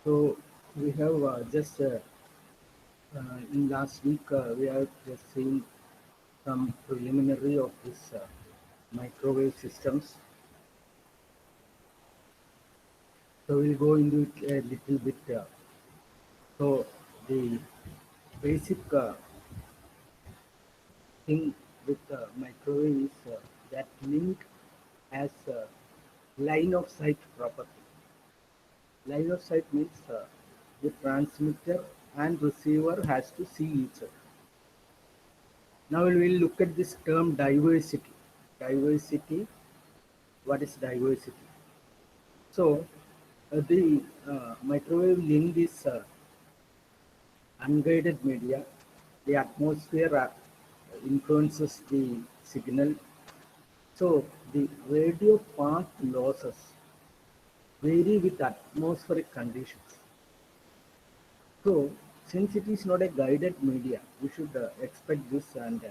So we have just in last week we have just seen some preliminary of this microwave systems. So we'll go into it a little bit. So the basic thing with microwave is that link as line of sight property. Line of sight means the transmitter and receiver has to see each other. Now we will look at this term diversity. Diversity, what is diversity? So the microwave link is unguided media. The atmosphere influences the signal. So the radio path losses vary with atmospheric conditions. So since it is not a guided media, we should expect this, and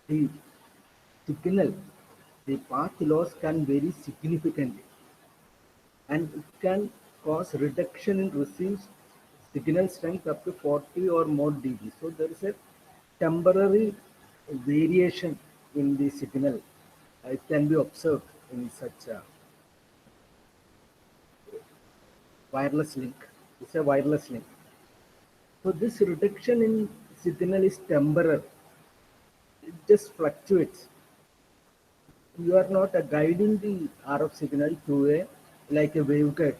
the signal, the path loss can vary significantly, and it can cause reduction in received signal strength up to 40 or more dB. So there is a temporary variation in the signal. It can be observed in such a wireless link. It's a wireless link. So this reduction in signal is temporary. It just fluctuates. You are not guiding the RF signal to a like a waveguide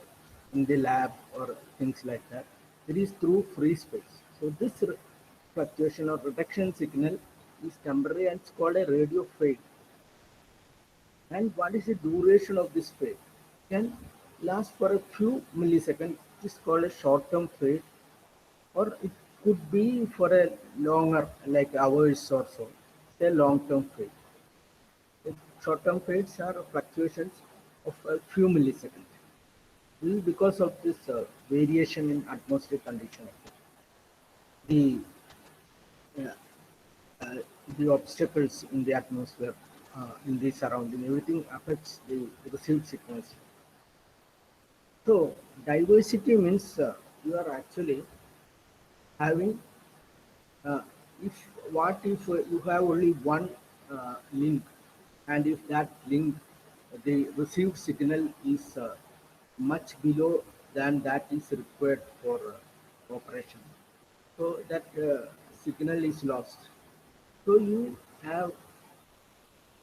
in the lab or things like that. It is through free space. So this fluctuation or reduction signal is temporary and it's called a radio fade. And what is the duration of this fade? Can last for a few milliseconds. It is called a short-term fade, or it could be for a longer, like hours or so. It's a long-term fade. Short-term fades are fluctuations of a few milliseconds. This is because of this variation in atmospheric condition. The uh, uh, the obstacles in the atmosphere, in the surrounding, everything affects the received signals. So diversity means you are actually having uh, if what if you have only one link, and if that link the received signal is much below than that is required for operation, so that signal is lost. So you have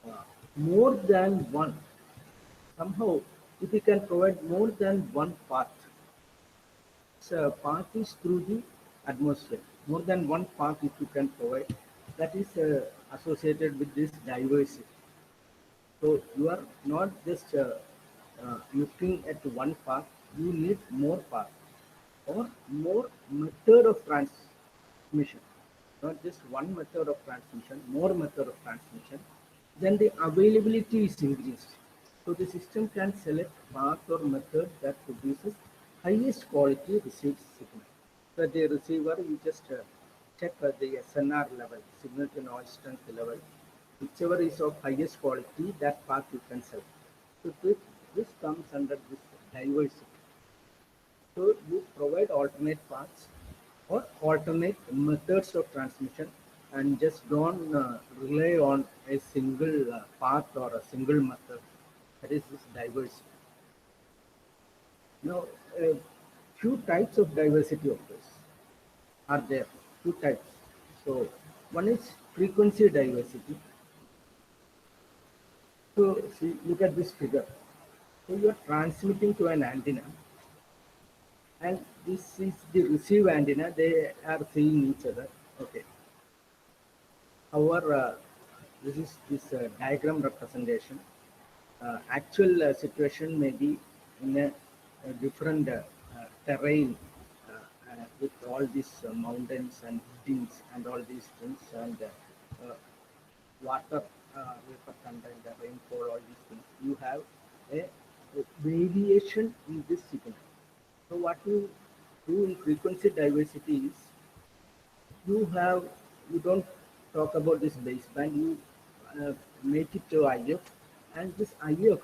uh, more than one, somehow if you can provide more than one path. So path is through the atmosphere. More than one path if you can provide, that is associated with this diversity. So you are not just looking at one path, you need more path or more method of transmission. Not just one method of transmission, more method of transmission. Then the availability is increased. So the system can select path or method that produces highest quality received signal. So the receiver, you just check the SNR level, signal to noise strength level. Whichever is of highest quality, that path you can select. So this comes under this diversity. So you provide alternate paths or alternate methods of transmission, and just don't rely on a single path or a single method. That is this diversity. Now, a few types of diversity of this are there. Two types. So one is frequency diversity. So see, look at this figure. So you are transmitting to an antenna, and this is the receive antenna. They are seeing each other. Okay. However, this is this diagram representation. Actual situation may be in a different terrain, with all these mountains and hills and all these things, and water, vapor content, the rainfall, all these things. You have a variation in this signal. So what you do in frequency diversity is you don't talk about this baseband. You make it to IF, and this IF,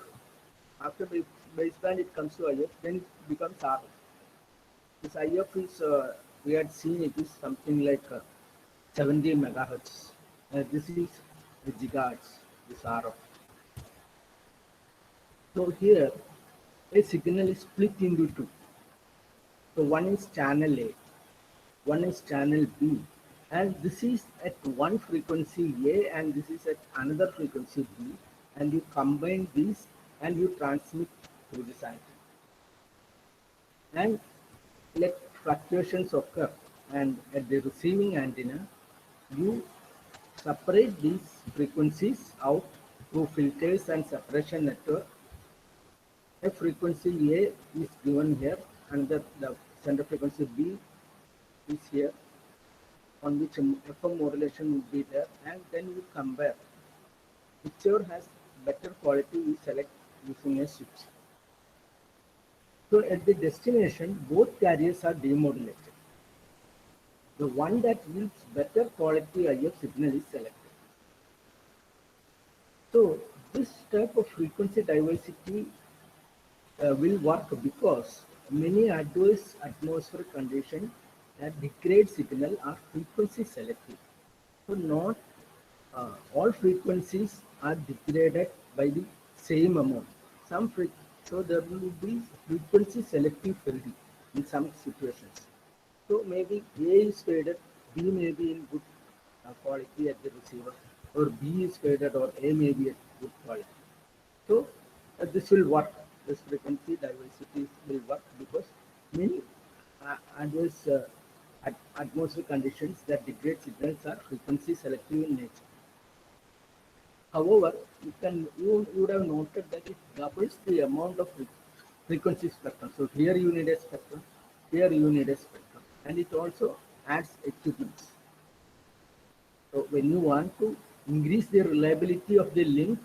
after the baseband it comes to IF, then it becomes RF. This IF is, we had seen it is something like 70 megahertz. This is the gigahertz, this RF. So here, a signal is split into two. So one is channel A, one is channel B, and this is at one frequency A and this is at another frequency B, and you combine these and you transmit through this antenna. And let fluctuations occur, and at the receiving antenna, you separate these frequencies out through filters and separation network. A frequency A is given here, and the center frequency B is here, on which FM modulation will be there, and then you compare. Whichever has better quality, you select using a switch. So at the destination, both carriers are demodulated. The one that yields better quality IF signal is selected. So this type of frequency diversity will work because many adverse atmospheric conditions that degrade signal are frequency selective. So not all frequencies are degraded by the same amount. So there will be frequency selective filtering in some situations. So maybe A is faded, B may be in good quality at the receiver, or B is faded, or A may be at good quality. So this will work. This frequency diversity will work because many adverse atmospheric conditions that degrade signals are frequency selective in nature. However, you would have noted that it doubles the amount of frequency spectrum. So here you need a spectrum, here you need a spectrum, and it also adds equipments. So when you want to increase the reliability of the link,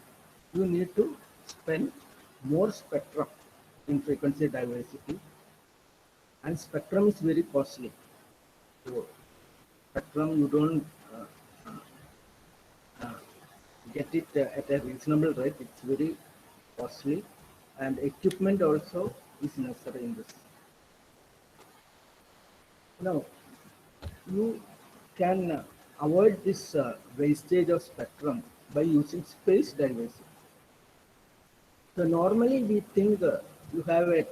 you need to spend more spectrum in frequency diversity, and spectrum is very costly. So spectrum you don't get it at a reasonable rate. It's very costly, and equipment also is necessary in this. Now, you can avoid this wastage of spectrum by using space diversity. So normally we think you have a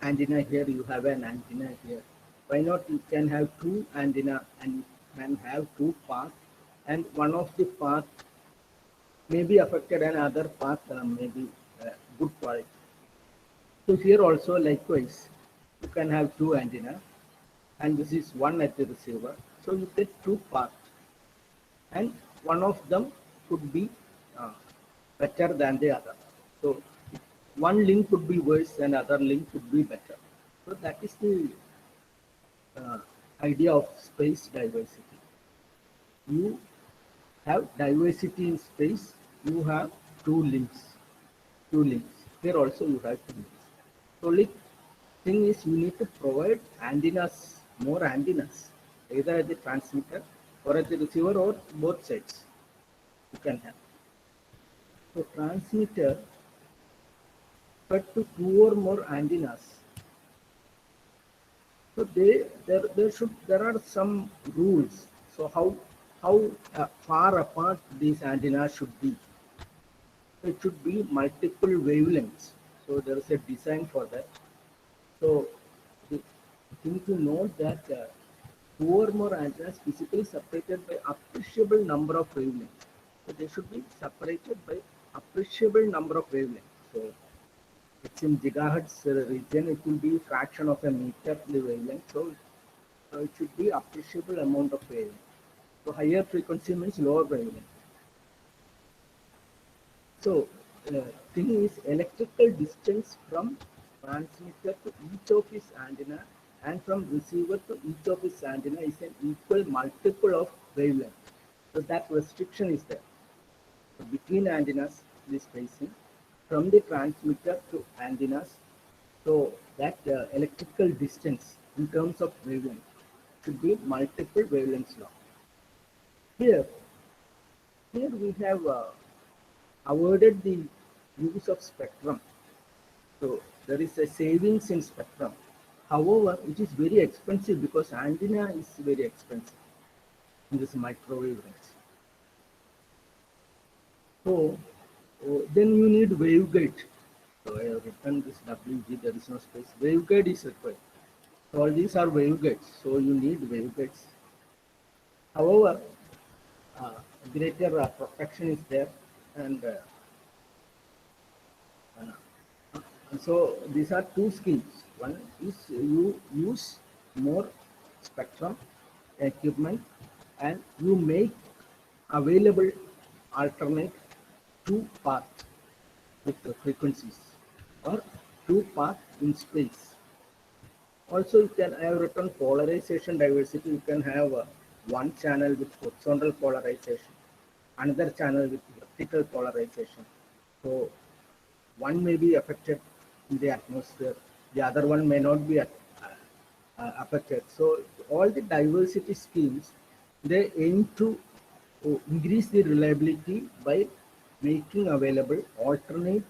antenna here, you have an antenna here. Why not you can have two antenna and can have two paths, and one of the path may be affected and other path may be good quality. So here also likewise, you can have two antenna, and this is one at the receiver. So you get two paths, and one of them could be better than the other. So one link could be worse and other link could be better. So that is the idea of space diversity. You have diversity in space, you have two links. Here also you have two links. So only thing is you need to provide antennas, more antennas, either at the transmitter or at the receiver or both sides you can have. So transmitter but to two or more antennas. So there are some rules. So how far apart these antennas should be. It should be multiple wavelengths. So there is a design for that. So the thing to note that two or more antennas physically separated by appreciable number of wavelengths. So they should be separated by appreciable number of wavelengths. So it's in gigahertz region, it will be fraction of a meter the wavelength. So it should be appreciable amount of wavelength. So higher frequency means lower wavelength. So thing is electrical distance from transmitter to each of its antenna and from receiver to each of its antenna is an equal multiple of wavelength. So that restriction is there. So between antennas, the spacing from the transmitter to antennas. So that electrical distance in terms of wavelength should be multiple wavelengths long. Here we have avoided the use of spectrum. So there is a savings in spectrum. However, it is very expensive because antenna is very expensive in this microwave range. So then you need waveguide. So I have written this WG, there is no space. Waveguide is required. So all these are waveguides. So you need waveguides. However, uh, greater protection is there, and so these are two schemes. One is you use more spectrum equipment and you make available alternate two paths with the frequencies or two paths in space. Also, you can have written polarization diversity. You can have one channel with horizontal polarization, another channel with vertical polarization. So one may be affected in the atmosphere, the other one may not be affected. So all the diversity schemes, they aim to increase the reliability by making available alternate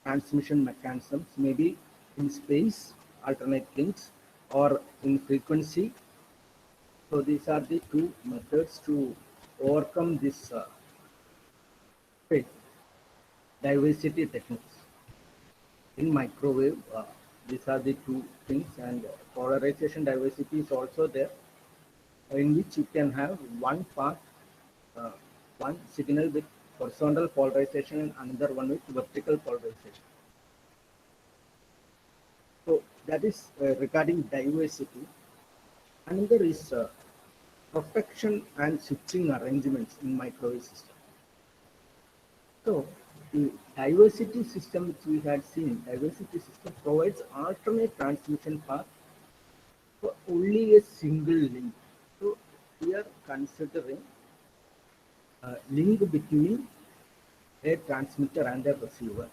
transmission mechanisms, maybe in space, alternate links, or in frequency. So these are the two methods to overcome this diversity techniques. In microwave, these are the two things, and polarization diversity is also there, in which you can have one path, uh, one signal with horizontal polarization and another one with vertical polarization. So that is regarding diversity. Another is protection and switching arrangements in microwave system. So the diversity system which we had seen, diversity system provides alternate transmission path for only a single link. So we are considering a link between a transmitter and a receiver.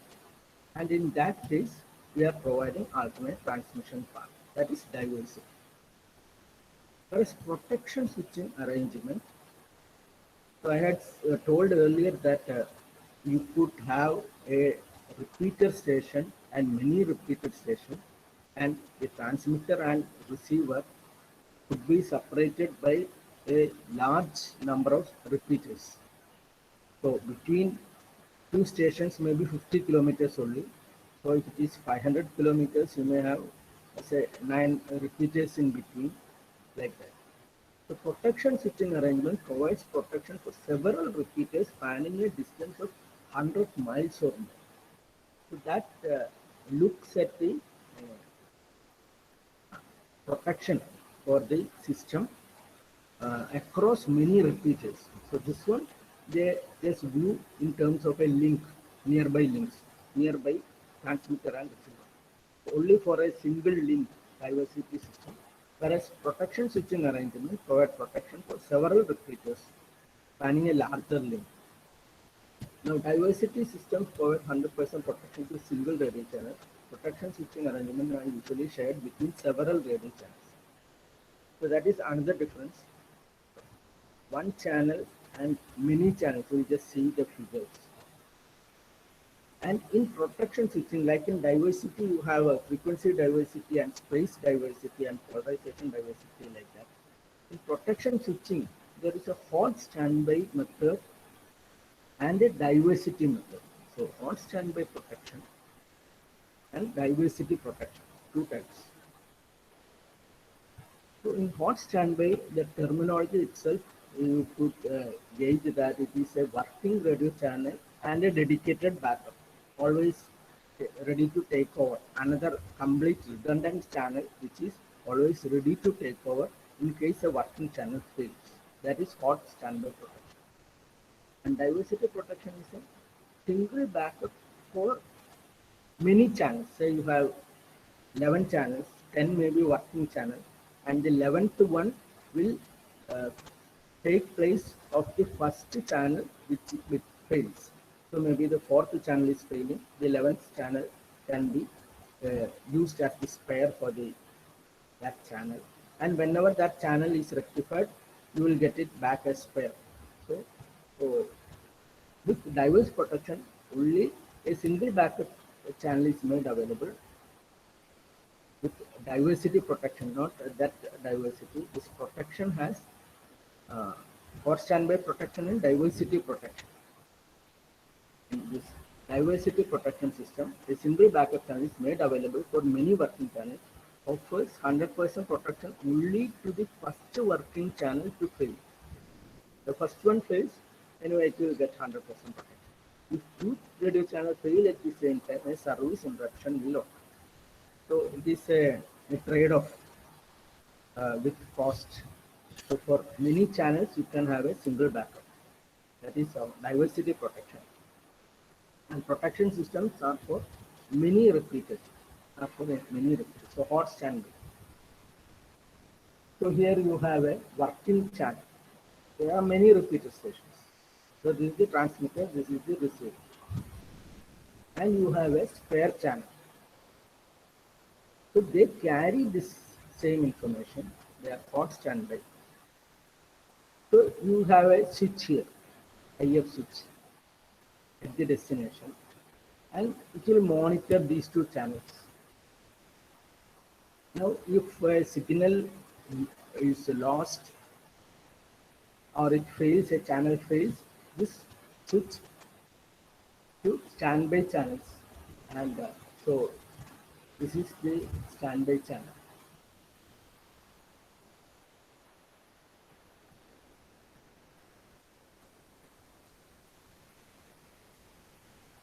And in that case, we are providing alternate transmission path. That is diversity. Whereas protection switching arrangement, so I had told earlier that you could have a repeater station and many repeater stations, and the transmitter and receiver could be separated by a large number of repeaters. So between two stations may be 50 kilometers only. So if it is 500 kilometers, you may have say 9 repeaters in between, like that. The protection switching arrangement provides protection for several repeaters spanning a distance of 100 miles or more. So that looks at the protection for the system across many repeaters. So this one, they just view in terms of a link, nearby transmitter and receiver. Only for a single link diversity system, whereas protection switching arrangement provide protection for several repeaters spanning a larger link. Now, diversity systems provide 100% protection to single radio channel. Protection switching arrangement are usually shared between several radio channels. So that is another difference. One channel and many channels. We just see the figures. And in protection switching, like in diversity, you have a frequency diversity and space diversity and polarization diversity like that. In protection switching, there is a hot standby method and a diversity method. So hot standby protection and diversity protection, two types. So in hot standby, the terminology itself, you could gauge that it is a working radio channel and a dedicated backup, always ready to take over. Another complete redundant channel, which is always ready to take over in case a working channel fails. That is hot standby protection. And diversity protection is a single backup for many channels. Say you have 11 channels, 10 may be working channel, and the 11th one will uh, take place of the first channel which fails. So maybe the fourth channel is failing, the 11th channel can be used as the spare for that channel. And whenever that channel is rectified, you will get it back as spare. So with diverse protection, only a single backup channel is made available. with diversity protection, not that diversity. This protection has hot standby protection and diversity protection. In this diversity protection system, a single backup channel is made available for many working channels, offers 100% protection only to the first working channel to fail. The first one fails, anyway it will get 100% protection. If two radio channels fail at the same time, a service interruption will occur. So it is a trade-off with cost. So for many channels, you can have a single backup. That is diversity protection. And protection systems are for many repeaters. So hot standby. So here you have a working channel. There are many repeater stations. So this is the transmitter, this is the receiver. And you have a spare channel. So they carry this same information. They are hot standby. So you have a switch here, IF switch at the destination, and it will monitor these two channels. Now, if a signal is lost or it fails, a channel fails, this switch to standby channels, and so this is the standby channel.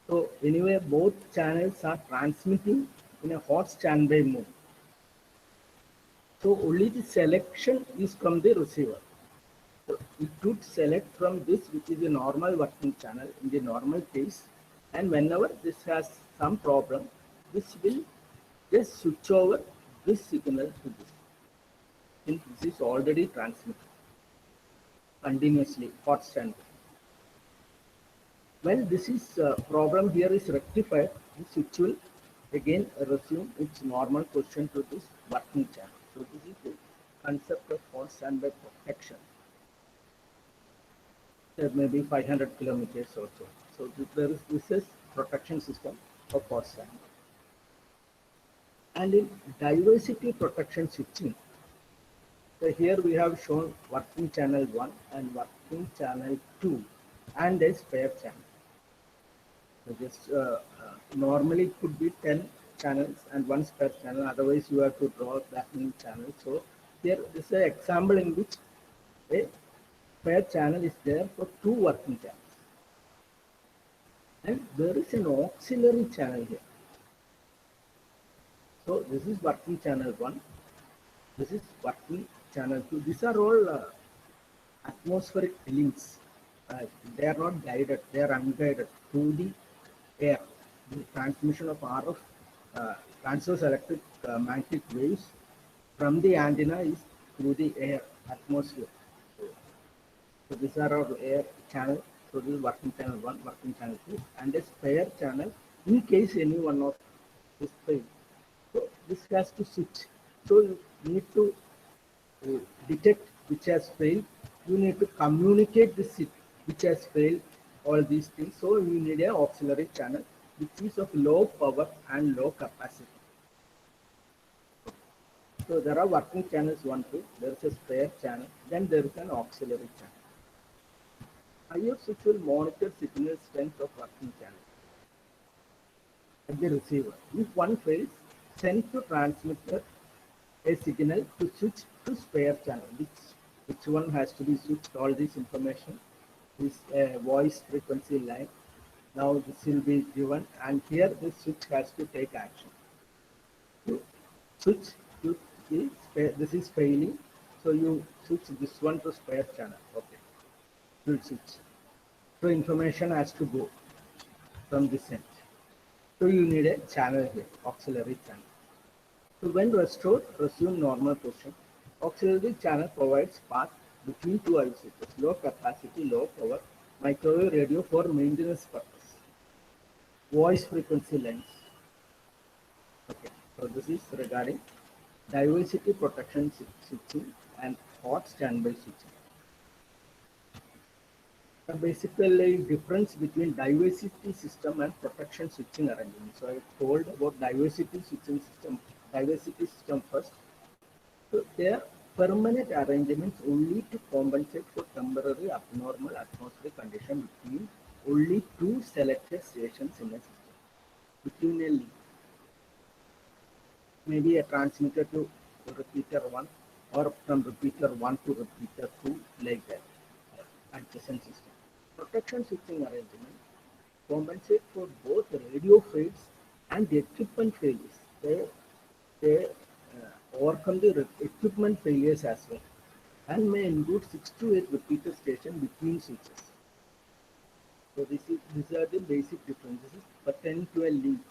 So anyway, both channels are transmitting in a hot standby mode. So only the selection is from the receiver. So it could select from this, which is a normal working channel in the normal case, and whenever this has some problem, this will just switch over this signal to this. Since this is already transmitted continuously, hot standby. When this is problem here is rectified, the switch will again resume its normal position to this working channel. So this is the concept of hot standby protection. There may be 500 kilometers or so. So this is protection system of hot standby. And in diversity protection switching, so here we have shown working channel 1 and working channel 2 and a spare channel. So just normally it could be 10 channels and one spare channel, otherwise you have to draw that many channels. So here is an example in which a spare channel is there for two working channels. And there is an auxiliary channel here. So this is working channel 1, this is working channel 2. These are all atmospheric links. They are not guided, they are unguided through the air. The transmission of RF transverse electric magnetic waves from the antenna is through the air atmosphere. So these are our air channel. So this is working channel 1, working channel 2, and a spare channel in case any one of this fails. So this has to switch. So you need to detect which has failed. You need to communicate this which has failed. All these things. So you need an auxiliary channel which is of low power and low capacity. So there are working channels 1, 2. There is a spare channel. Then there is an auxiliary channel. IF switch will monitor signal strength of working channel at the receiver. If one fails, send to transmitter a signal to switch to spare channel. Which one has to be switched? All this information is a voice frequency line. Now this will be given, and here this switch has to take action. You switch to the spare. This is failing, so you switch this one to spare channel. Okay, you switch. So information has to go from this end. So you need a channel here, auxiliary channel. So when restored, resume normal position. Auxiliary channel provides path between two IF switches, low capacity, low power, microwave radio for maintenance purpose, voice frequency lines. Okay, so this is regarding diversity protection switching and hot standby switching. Basically, difference between diversity system and protection switching arrangement. So I told about diversity switching system diversity system first. So they are permanent arrangements only to compensate for temporary abnormal atmospheric condition between only two selected stations in a system. Between a link, maybe a transmitter to repeater 1 or from repeater 1 to repeater 2, like that, adjacent system. Protection switching arrangement compensate for both radio fails and the equipment failures. They overcome the equipment failures as well and may include 6 to 8 repeater station between switches. So these are the basic differences pertaining to a link.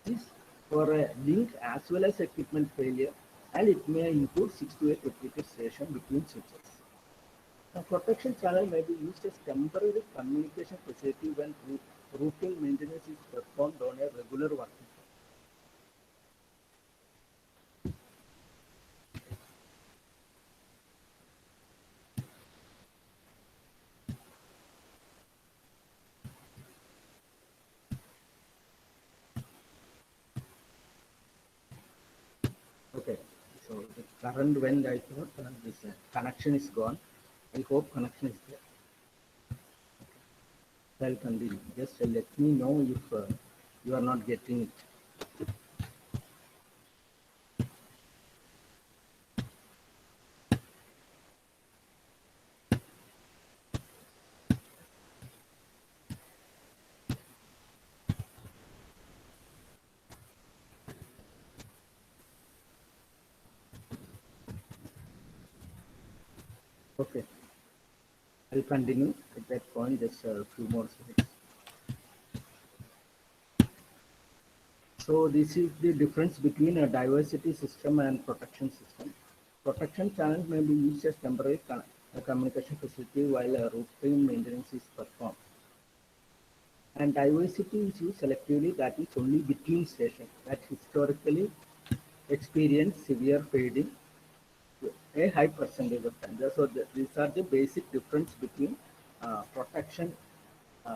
This for a link as well as equipment failure, and it may include 6 to 8 repeater station between switches. A protection channel may be used as temporary communication facility when routine maintenance is performed on a regular working. Okay, so the current went, I thought this connection is gone. I hope connection is there. I'll continue. Just let me know if you are not getting it. Okay, I'll continue at that point, just a few more slides. So this is the difference between a diversity system and protection system. Protection channels may be used as temporary communication facility while a routine maintenance is performed. And diversity is used selectively, that is only between stations that historically experience severe fading a high percentage of time. So these are the basic difference between protection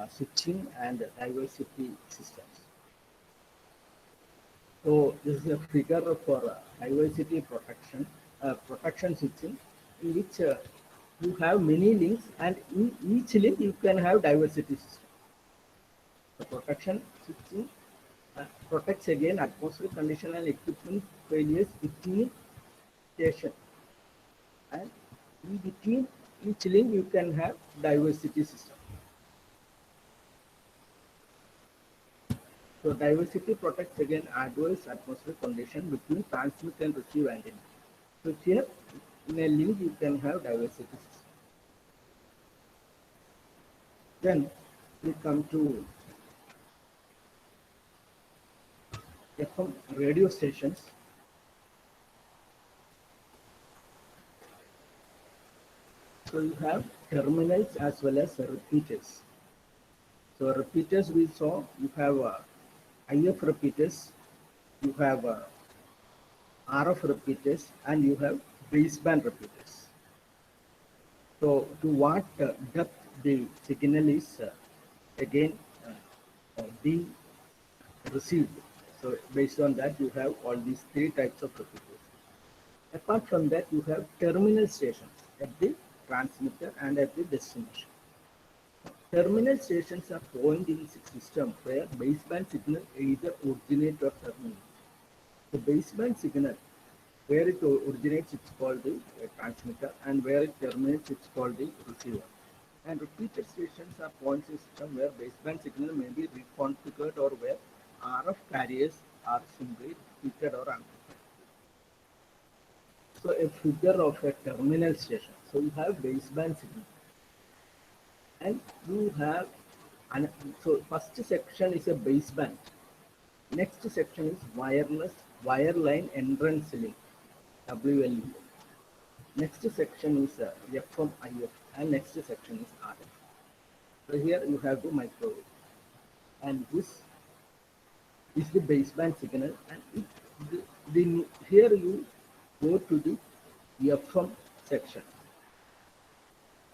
switching and diversity systems. So this is a figure for diversity protection switching, in which you have many links, and in each link you can have diversity system. The protection switching protects against atmospheric condition and equipment failures between station, and in between each link you can have diversity system. So diversity protects against adverse atmospheric condition between transmit and receive antenna. So here in a link you can have diversity system. Then we come to FM radio stations. So you have terminals as well as repeaters. So repeaters we saw, you have IF repeaters, you have RF repeaters, and you have baseband repeaters. So to what depth the signal is again being received. So based on that you have all these three types of repeaters. Apart from that you have terminal stations at the transmitter and at the destination. Terminal stations are point in system where baseband signal either originate or terminate. The baseband signal, where it originates, it's called the transmitter, and where it terminates, it's called the receiver. And repeater stations are point system where baseband signal may be reconfigured or where RF carriers are simply repeated or amplified. So a figure of a terminal station. So you have baseband signal, and you have so first section is a baseband. Next section is wireless wireline entrance link, WLE. Next section is FM IF, and next section is RF. So here you have the microwave, and this is the baseband signal, and here you go to the FM section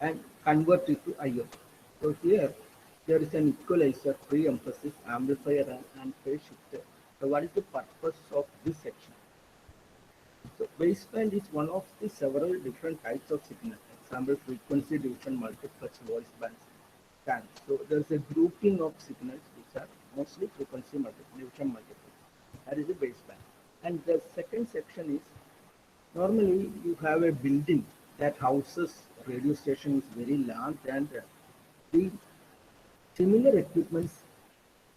and convert it to IF. So here there is an equalizer, pre-emphasis, amplifier, and phase shifter, So what is the purpose of this section? So baseband is one of the several different types of signal. Example, frequency division multiplex voice bands can. So there's a grouping of signals which are mostly frequency division multiplex. That is the baseband. And the second section is normally you have a building that houses radio station is very large and the similar equipments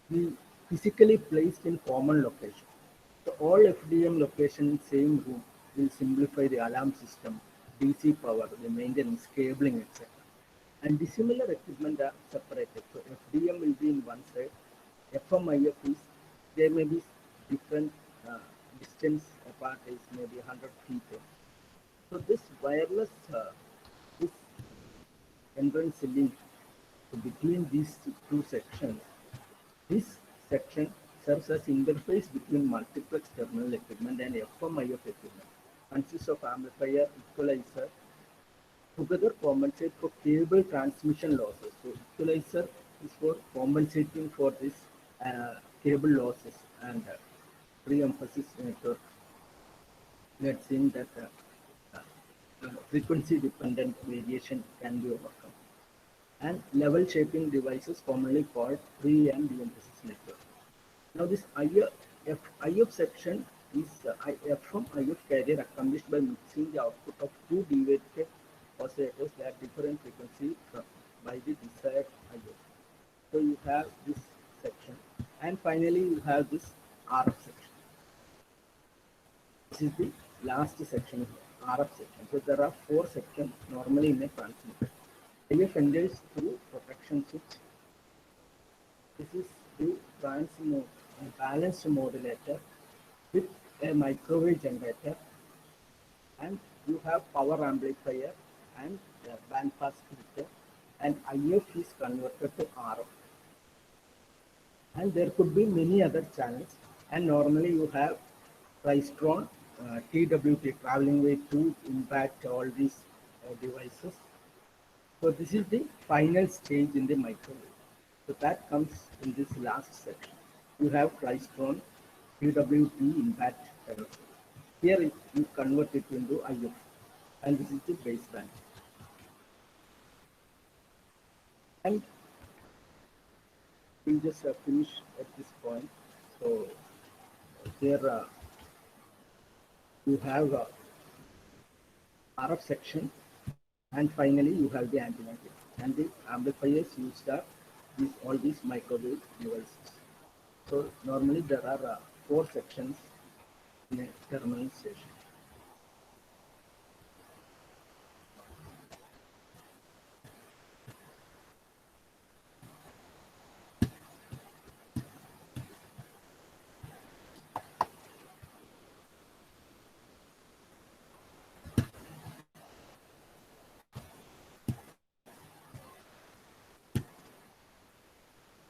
be physically placed in common location. So all FDM location in same room will simplify the alarm system, DC power, the maintenance, cabling, etc. And the similar equipment are separated. So FDM will be in one side, FMIF is there may be different distance apart is maybe 100 feet. So this wireless, this entrance link between these two sections, this section serves as interface between multiplex terminal equipment and FMIF equipment. Consists of amplifier, equalizer, together compensate for cable transmission losses. So equalizer is for compensating for this cable losses and pre-emphasis network. Let's see that frequency dependent variation can be overcome. And level shaping devices commonly called pre and de-emphasis network. Now this IF section is from IF carrier accomplished by mixing the output of two deviated oscillators at different frequency by the desired IF. So you have this section, and finally you have this RF section. This is the last section, RF section. So there are four sections normally in a transmitter. IF enters through protection switch. This is the balanced modulator with a microwave generator, and you have power amplifier and band pass filter, and IF is converted to RF. And there could be many other channels, and normally you have Tristron, TWT, traveling wave to impact all these devices. So this is the final stage in the microwave. So that comes in this last section. You have Tristron, TWT impact error. Here you convert it into IF, and this is the baseband. And we'll just finish at this point. So here you have RF section, and finally you have the antenna, and the amplifiers used are all these microwave devices. So normally there are four sections in a terminal station.